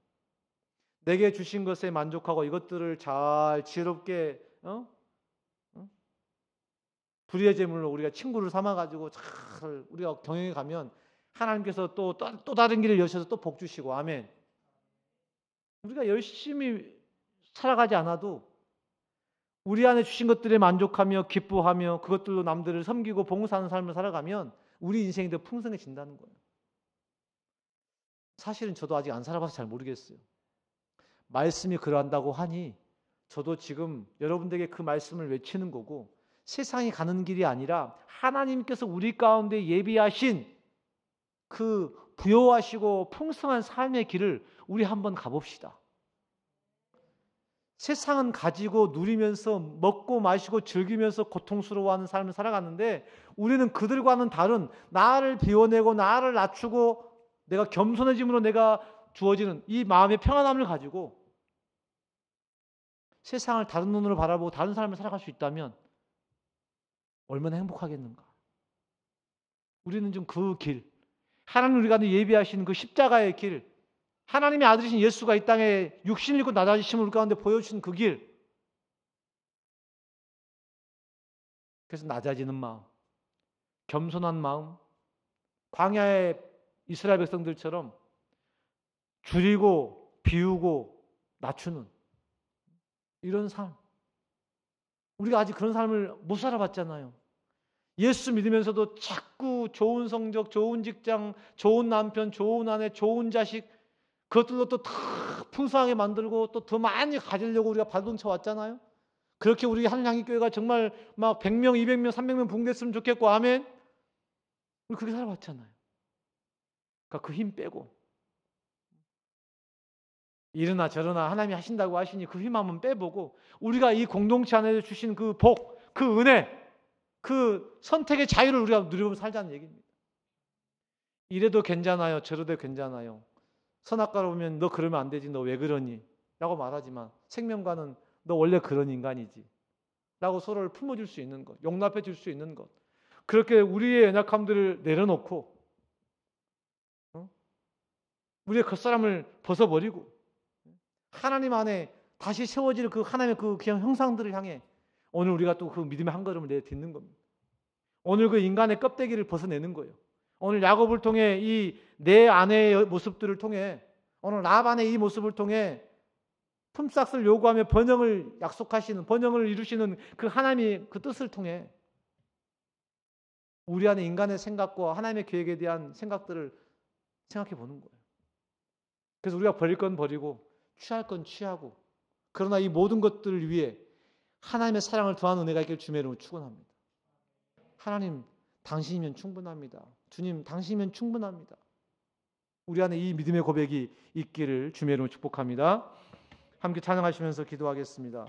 내게 주신 것에 만족하고 이것들을 잘 지혜롭게 불의의 제물로 우리가 친구를 삼아가지고 잘 우리가 경영해 가면 하나님께서 또 다른 길을 여셔서 또 복 주시고, 아멘. 우리가 열심히 살아가지 않아도 우리 안에 주신 것들에 만족하며 기뻐하며 그것들로 남들을 섬기고 봉사하는 삶을 살아가면 우리 인생이 더 풍성해진다는 거예요. 사실은 저도 아직 안 살아봐서 잘 모르겠어요. 말씀이 그러한다고 하니 저도 지금 여러분들에게 그 말씀을 외치는 거고, 세상이 가는 길이 아니라 하나님께서 우리 가운데 예비하신 그 부요하시고 풍성한 삶의 길을 우리 한번 가봅시다. 세상은 가지고 누리면서 먹고 마시고 즐기면서 고통스러워하는 삶을 살아가는데 우리는 그들과는 다른, 나를 비워내고 나를 낮추고 내가 겸손해짐으로 내가 주어지는 이 마음의 평안함을 가지고 세상을 다른 눈으로 바라보고 다른 삶을 살아갈 수 있다면 얼마나 행복하겠는가. 우리는 좀 그 길, 하나님 우리 가운데 예비하신 그 십자가의 길, 하나님의 아들이신 예수가 이 땅에 육신을 입고 낮아지심을 우리 가운데 보여주신 그 길, 그래서 낮아지는 마음, 겸손한 마음, 광야의 이스라엘 백성들처럼 줄이고 비우고 낮추는 이런 삶. 우리가 아직 그런 삶을 못 살아봤잖아요. 예수 믿으면서도 자꾸 좋은 성적, 좋은 직장, 좋은 남편, 좋은 아내, 좋은 자식, 그것들로 또 더 풍성하게 만들고 또 더 많이 가지려고 우리가 발동쳐 왔잖아요. 그렇게 우리 한양향기교회가 정말 막 100명, 200명, 300명 붕괴했으면 좋겠고, 아멘. 우리 그렇게 살아왔잖아요. 그러니까 그 힘 빼고 이러나 저러나 하나님이 하신다고 하시니 그 힘 한번 빼보고 우리가 이 공동체 안에 주신 그 복, 그 은혜, 그 선택의 자유를 우리가 누려보며 살자는 얘기입니다. 이래도 괜찮아요, 저래도 괜찮아요. 선악과로 보면 너 그러면 안 되지, 너 왜 그러니? 라고 말하지만 생명과는 너 원래 그런 인간이지 라고 서로를 품어줄 수 있는 것, 용납해 줄 수 있는 것, 그렇게 우리의 연약함들을 내려놓고 우리의 겉사람을 벗어버리고 하나님 안에 다시 세워질 그 하나님의 그 그냥 형상들을 향해 오늘 우리가 또 그 믿음의 한 걸음을 내딛는 겁니다. 오늘 그 인간의 껍데기를 벗어내는 거예요. 오늘 야곱을 통해 이 내 안의 모습들을 통해 오늘 라합 안의 이 모습을 통해 품삯을 요구하며 번영을 약속하시는 번영을 이루시는 그 하나님의 그 뜻을 통해 우리 안에 인간의 생각과 하나님의 계획에 대한 생각들을 생각해 보는 거예요. 그래서 우리가 버릴 건 버리고 취할 건 취하고 그러나 이 모든 것들을 위해 하나님의 사랑을 더한 은혜가 있길 주님의 이름으로 축원합니다. 하나님 당신이면 충분합니다. 주님 당신이면 충분합니다. 우리 안에 이 믿음의 고백이 있기를 주님의 이름으로 축복합니다. 함께 찬양하시면서 기도하겠습니다.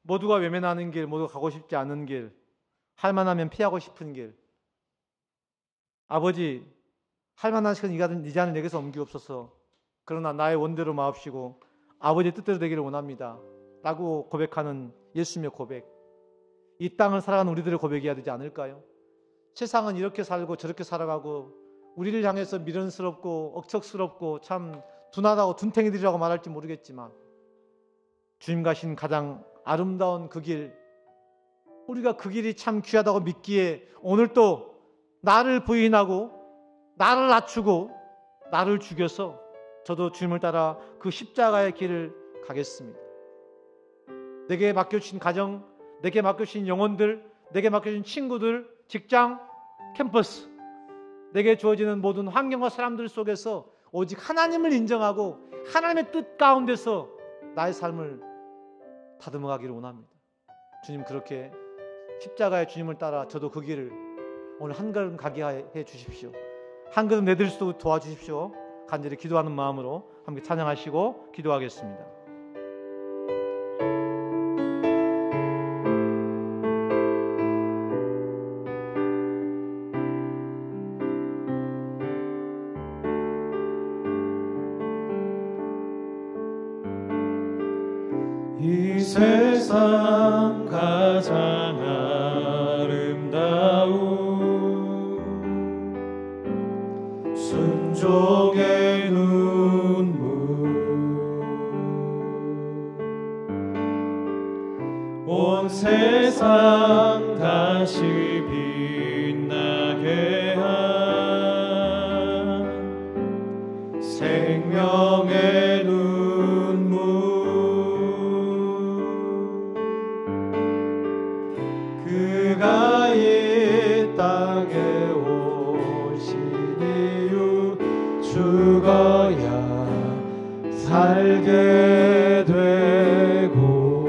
모두가 외면하는 길, 모두가 가고 싶지 않은 길, 할 만하면 피하고 싶은 길. 아버지, 할 만한 시간 이 잔을 내게서 옮기옵소서. 그러나 나의 원대로 마옵시고 아버지의 뜻대로 되기를 원합니다. 라고 고백하는 예수님의 고백. 이 땅을 살아가는 우리들의 고백이어야 되지 않을까요? 세상은 이렇게 살고 저렇게 살아가고 우리를 향해서 미련스럽고 억척스럽고 참 둔하다고 둔탱이들이라고 말할지 모르겠지만 주님 가신 가장 아름다운 그 길, 우리가 그 길이 참 귀하다고 믿기에 오늘 또 나를 부인하고 나를 낮추고 나를 죽여서 저도 주님을 따라 그 십자가의 길을 가겠습니다. 내게 맡겨주신 가정, 내게 맡겨주신 영혼들, 내게 맡겨주신 친구들, 직장, 캠퍼스, 내게 주어지는 모든 환경과 사람들 속에서 오직 하나님을 인정하고 하나님의 뜻 가운데서 나의 삶을 다듬어 가기를 원합니다. 주님 그렇게 십자가의 주님을 따라 저도 그 길을 오늘 한 걸음 가게 해 주십시오. 한 걸음 내들 수 있도록 도와주십시오. 간절히 기도하는 마음으로 함께 찬양하시고 기도하겠습니다. 이 세상 가장 아름다운 순종의 눈물 온 세상 다시 빛나게 한 생명의 그가 이 땅에 오신 이유 죽어야 살게 되고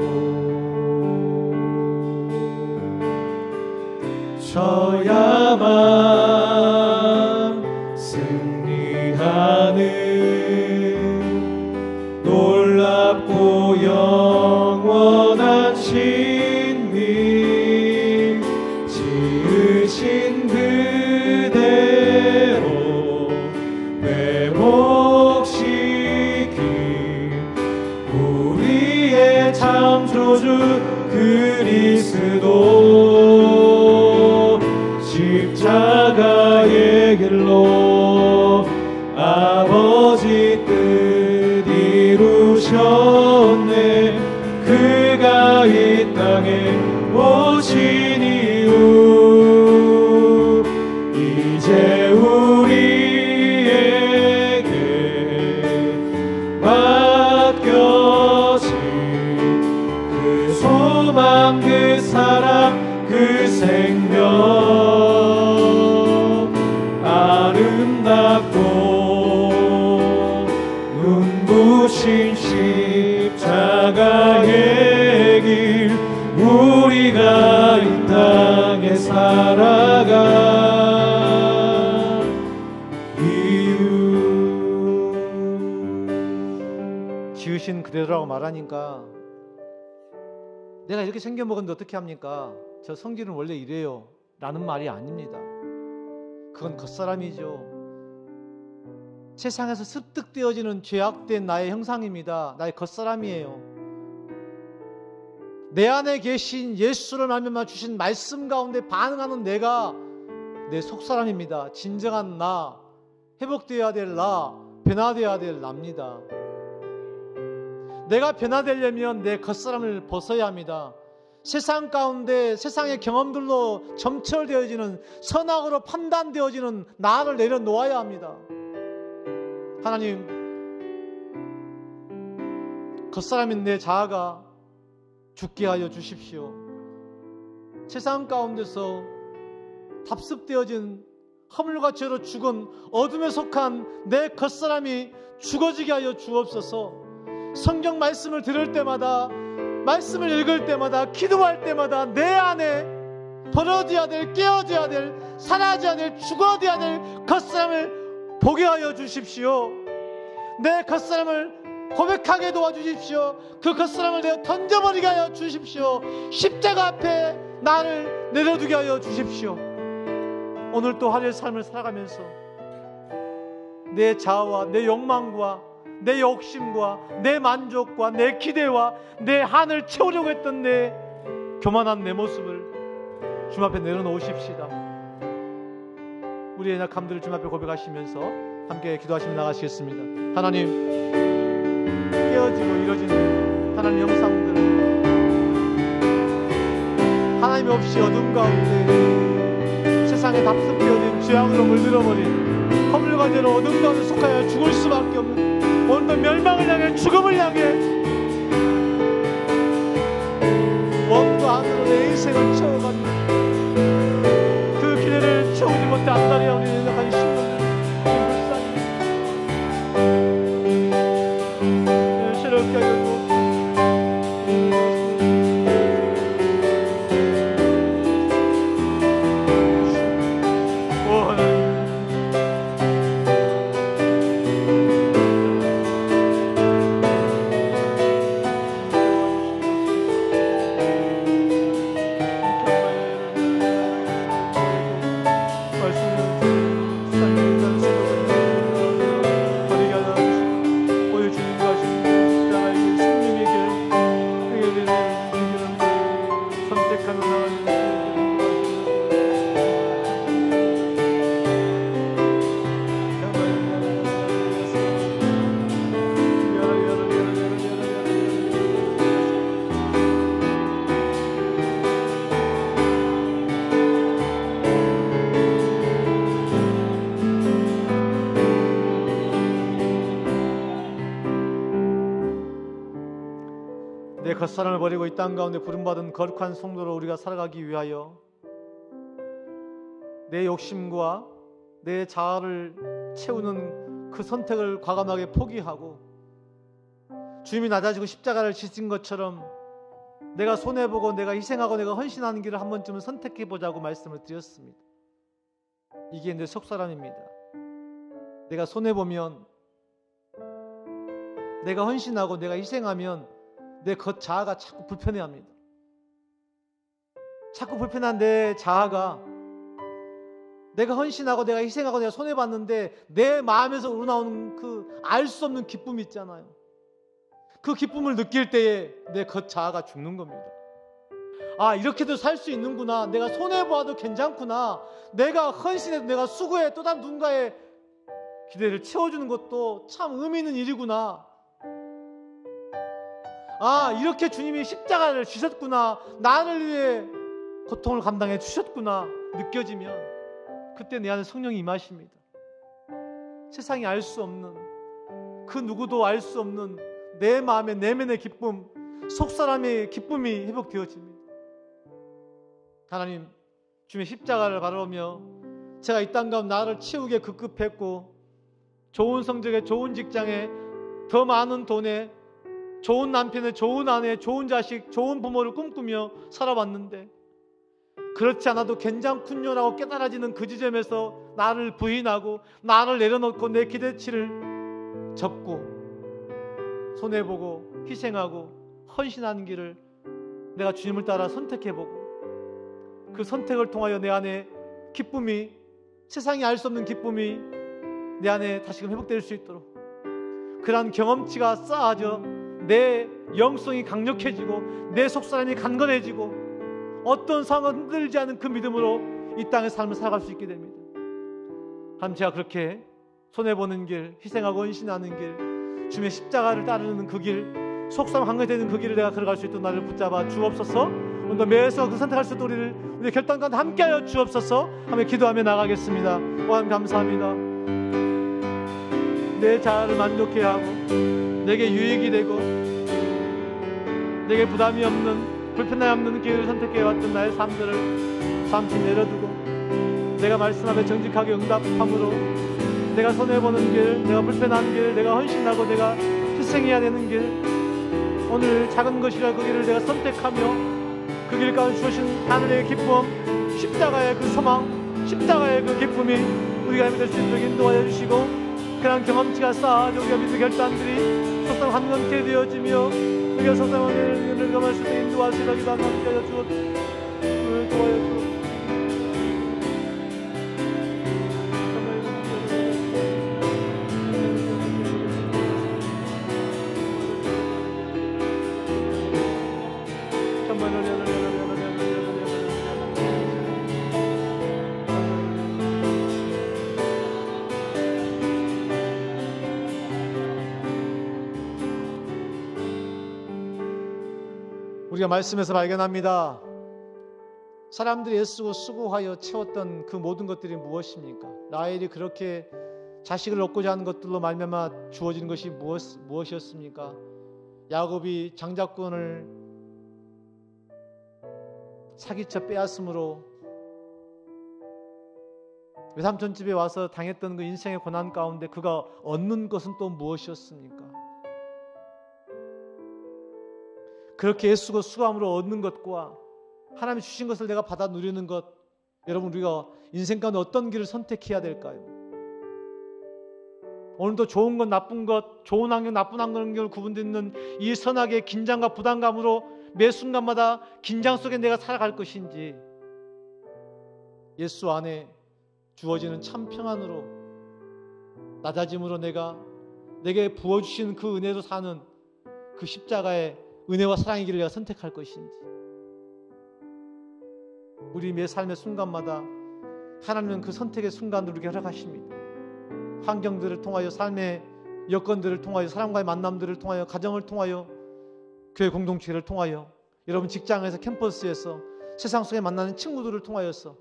져야만 승리하는 놀랍고 영원한 지으신 그대로 회복시킨 우리의 창조주 그리스도 십자가의 길로 아버지 뜻 이루셨네. 그가 이 땅에 오신 이유 이제 우리에게 맡겨진 그 소망 그 사랑 그 생명 아름답고 눈부신 십자가의 길 우리가 이 땅에 살아가 이유 지으신 그대로라고 말하니까 내가 이렇게 생겨먹었는데 어떻게 합니까? 저 성질은 원래 이래요 라는 말이 아닙니다. 그건 겉사람이죠. 세상에서 습득되어지는 죄악된 나의 형상입니다. 나의 겉사람이에요. 내 안에 계신 예수를 말미암아 주신 말씀 가운데 반응하는 내가 내 속사람입니다. 진정한 나, 회복되어야 될 나, 변화되어야 될 나입니다. 내가 변화되려면 내 겉사람을 벗어야 합니다. 세상 가운데 세상의 경험들로 점철되어지는, 선악으로 판단되어지는 나를 내려놓아야 합니다. 하나님, 겉사람인 내 자아가 죽게 하여 주십시오. 세상 가운데서 답습되어진 허물과 죄로 죽은 어둠에 속한 내 겉사람이 죽어지게 하여 주옵소서. 성경 말씀을 들을 때마다, 말씀을 읽을 때마다, 기도할 때마다 내 안에 버려져야 될, 깨어져야 될, 사라져야 될, 죽어져야 될 겉사람을 보게 하여 주십시오. 내 겉사람을 고백하게 도와주십시오. 그 겉사람을 내어 던져버리게 하여 주십시오. 십자가 앞에 나를 내려두게 하여 주십시오. 오늘 또 하루의 삶을 살아가면서 내 자아와 내 욕망과 내 욕심과 내 만족과 내 기대와 내 한을 채우려고 했던 내 교만한 내 모습을 주님 앞에 내려놓으십시다. 우리의 약함들을 주님 앞에 고백하시면서 함께 기도하시며 나가시겠습니다. 하나님, 깨어지고 이뤄지는 하나님 형상들, 하나님 없이 어둠 가운데 세상에 답습되어진 죄악으로 물들어버린 허물과 죄로 어둠 가운데 속하여 죽을 수밖에 없는, 오늘도 멸망을 향해, 죽음을 향해 원도 안으로 내 인생을 채워가는 그 기회를 채우지 못해 안달이야 우리 연약한 신분들 불쌍히 새롭게 하여 내 겉사람을 버리고 이 땅 가운데 부름받은 거룩한 성도로 우리가 살아가기 위하여 내 욕심과 내 자아를 채우는 그 선택을 과감하게 포기하고 주님이 낮아지고 십자가를 지신 것처럼 내가 손해보고 내가 희생하고 내가 헌신하는 길을 한 번쯤은 선택해보자고 말씀을 드렸습니다. 이게 내 속사람입니다. 내가 손해보면, 내가 헌신하고 내가 희생하면 내 겉 자아가 자꾸 불편해합니다. 자꾸 불편한 내 자아가 내가 헌신하고 내가 희생하고 내가 손해봤는데 내 마음에서 우러나오는 그 알 수 없는 기쁨이 있잖아요. 그 기쁨을 느낄 때에 내 겉 자아가 죽는 겁니다. 아, 이렇게도 살 수 있는구나. 내가 손해보아도 괜찮구나. 내가 헌신해도 내가 수고해 또 다른 누군가의 기대를 채워주는 것도 참 의미 있는 일이구나. 아, 이렇게 주님이 십자가를 지셨구나. 나를 위해 고통을 감당해 주셨구나 느껴지면 그때 내 안에 성령이 임하십니다. 세상이 알 수 없는, 그 누구도 알 수 없는 내 마음의 내면의 기쁨, 속사람의 기쁨이 회복되어집니다. 하나님, 주님의 십자가를 바라보며 제가 이 땅 가운데 나를 채우게 급급했고 좋은 성적에, 좋은 직장에, 더 많은 돈에, 좋은 남편에, 좋은 아내, 좋은 자식, 좋은 부모를 꿈꾸며 살아왔는데 그렇지 않아도 괜찮군요라고 깨달아지는 그 지점에서 나를 부인하고 나를 내려놓고 내 기대치를 접고 손해보고 희생하고 헌신하는 길을 내가 주님을 따라 선택해보고 그 선택을 통하여 내 안에 기쁨이, 세상이 알 수 없는 기쁨이 내 안에 다시금 회복될 수 있도록 그러한 경험치가 쌓아져 내 영성이 강력해지고 내 속사람이 강건해지고 어떤 상황을 흔들지 않은 그 믿음으로 이 땅의 삶을 살아갈 수 있게 됩니다. 하나님, 제가 그렇게 손해보는 길, 희생하고 헌신하는 길, 주님의 십자가를 따르는 그 길, 속상 강건되는 그 길을 내가 걸어갈 수 있도록 나를 붙잡아 주옵소서. 오늘도 매에서 그 선택할 수 있도록 우리의 결단 가운데 함께하여 주옵소서 하며 기도하며 나가겠습니다. 하나님 감사합니다. 내 자아를 만족해 하고 내게 유익이 되고 내게 부담이 없는, 불편함이 없는 길을 선택해왔던 나의 삶들을 잠시 내려두고 내가 말씀 앞에 정직하게 응답함으로 내가 손해보는 길, 내가 불편한 길, 내가 헌신하고 내가 희생해야 되는 길, 오늘 작은 것이라 그 길을 내가 선택하며 그 길 가운데 주신 하늘의 기쁨, 십자가의 그 소망, 십자가의 그 기쁨이 우리가 힘이 될 수 있도록 인도하여 주시고, 그런 경험치가 쌓아져 우리가 믿는 결단들이 속상 한건케 되어지며 우리가 속상한 은혜를 경험할 수 있도록 인도하시라. 기도하며 함께하여 주옵소서. 도와여 주옵소서. 우리가 말씀에서 발견합니다. 사람들이 애쓰고 수고하여 채웠던 그 모든 것들이 무엇입니까? 라헬이 그렇게 자식을 얻고자 하는 것들로 말미암아 주어지는 것이 무엇이었습니까? 야곱이 장자권을 사기쳐 빼앗음으로 외삼촌 집에 와서 당했던 그 인생의 고난 가운데 그가 얻는 것은 또 무엇이었습니까? 그렇게 애쓰고 수고함으로 얻는 것과 하나님이 주신 것을 내가 받아 누리는 것, 여러분, 우리가 인생 가운데 어떤 길을 선택해야 될까요? 오늘도 좋은 것, 나쁜 것, 좋은 환경, 나쁜 환경을 구분짓는 이 선악의 긴장과 부담감으로 매 순간마다 긴장 속에 내가 살아갈 것인지, 예수 안에 주어지는 참 평안으로 낮아짐으로 내게 부어주신 그 은혜로 사는 그 십자가의 은혜와 사랑의 길을 내가 선택할 것인지, 우리 매 삶의 순간마다 하나님은 그 선택의 순간을 우리에게 허락하십니다. 환경들을 통하여, 삶의 여건들을 통하여, 사람과의 만남들을 통하여, 가정을 통하여, 교회 공동체를 통하여, 여러분 직장에서, 캠퍼스에서, 세상 속에 만나는 친구들을 통하여서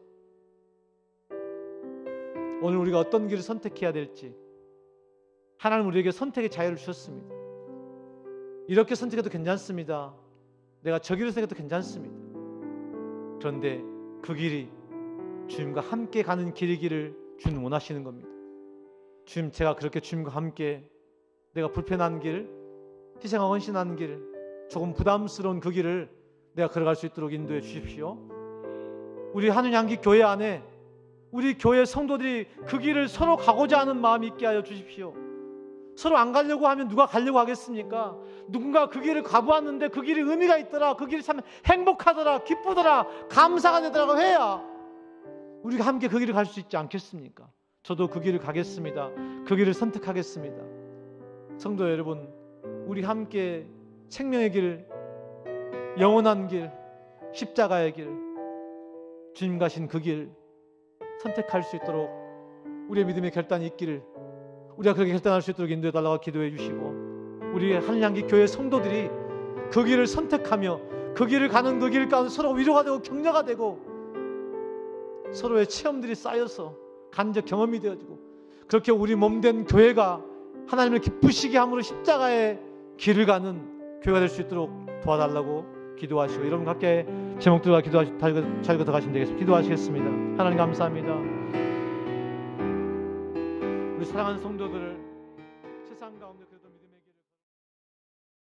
오늘 우리가 어떤 길을 선택해야 될지 하나님은 우리에게 선택의 자유를 주셨습니다. 이렇게 선택해도 괜찮습니다. 내가 저 길을 선택해도 괜찮습니다. 그런데 그 길이 주님과 함께 가는 길이기를 주님 원하시는 겁니다. 주님, 제가 그렇게 주님과 함께 내가 불편한 길, 희생하고 헌신하는 길, 조금 부담스러운 그 길을 내가 걸어갈 수 있도록 인도해 주십시오. 우리 한윤향기 교회 안에 우리 교회 성도들이 그 길을 서로 가고자 하는 마음이 있게 하여 주십시오. 서로 안 가려고 하면 누가 가려고 하겠습니까? 누군가 그 길을 가보았는데 그 길이 의미가 있더라, 그 길이 참 행복하더라, 기쁘더라, 감사가 되더라고 해야 우리가 함께 그 길을 갈 수 있지 않겠습니까? 저도 그 길을 가겠습니다. 그 길을 선택하겠습니다. 성도 여러분, 우리 함께 생명의 길, 영원한 길, 십자가의 길, 주님 가신 그 길 선택할 수 있도록 우리의 믿음의 결단이 있기를, 우리가 그렇게 결단할 수 있도록 인도해 달라고 기도해 주시고, 우리 한양기 교회 성도들이 그 길을 선택하며 그 길을 가는 그 길 가운데 서로 위로가 되고 격려가 되고 서로의 체험들이 쌓여서 간접 경험이 되어지고, 그렇게 우리 몸된 교회가 하나님을 기쁘시게 함으로 십자가의 길을 가는 교회가 될 수 있도록 도와달라고 기도하시고, 여러분 각자의 제목들과 잘 들어가시면 되겠습니다. 기도하시겠습니다. 하나님 감사합니다. 우리 사랑하는 성도들을 세상 가운데